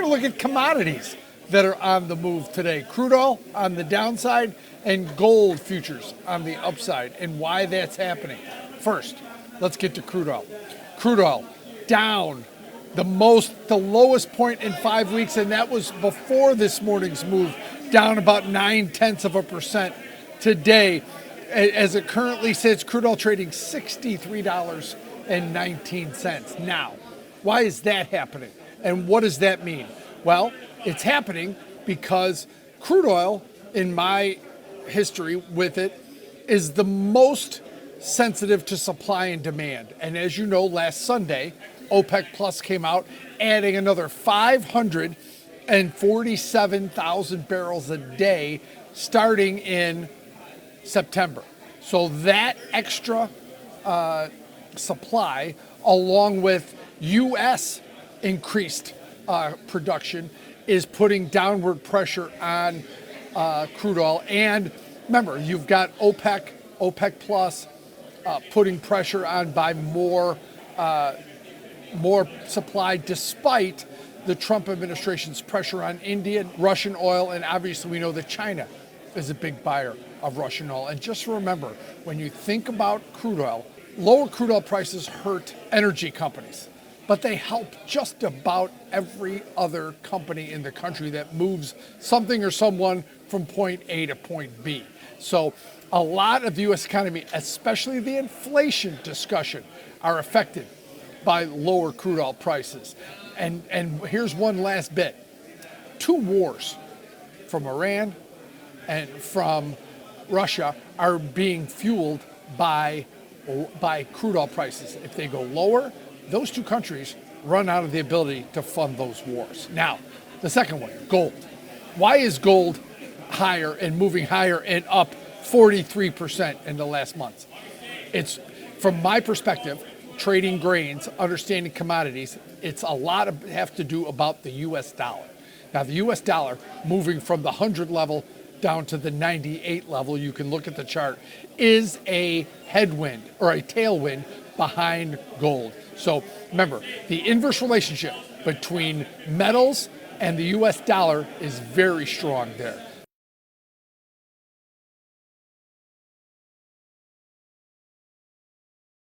going to look at commodities that are on the move today. Crude oil on the downside and gold futures on the upside and why that's happening. First, let's get to crude oil. Crude oil down the lowest point in 5 weeks, and that was before this morning's move, down about 0.9% today. As it currently sits, crude oil trading $63.19. Now, why is that happening? And what does that mean? Well, it's happening because crude oil, in my history with it, is the most sensitive to supply and demand. And as you know, last Sunday, OPEC Plus came out adding another 547,000 barrels a day starting in September. So that extra supply, along with U.S. increased production, is putting downward pressure on crude oil. And remember, you've got OPEC Plus putting pressure on by more supply, despite the Trump administration's pressure on Indian, Russian oil, and obviously we know that China is a big buyer of Russian oil. And just remember, when you think about crude oil, lower crude oil prices hurt energy companies, but they help just about every other company in the country that moves something or someone from point A to point B. So a lot of the U.S. economy, especially the inflation discussion, are affected by lower crude oil prices. And here's one last bit. 2 wars from Iran and from Russia are being fueled by crude oil prices. If they go lower, those 2 countries run out of the ability to fund those wars. Now, the second one, gold. Why is gold higher and moving higher and up 43% in the last month? It's, from my perspective, trading grains, understanding commodities, it's a lot of have to do about the U.S. dollar. Now, the U.S. dollar moving from the 100 level down to the 98 level, you can look at the chart, is a headwind or a tailwind behind gold. So remember, the inverse relationship between metals and the U.S. dollar is very strong there.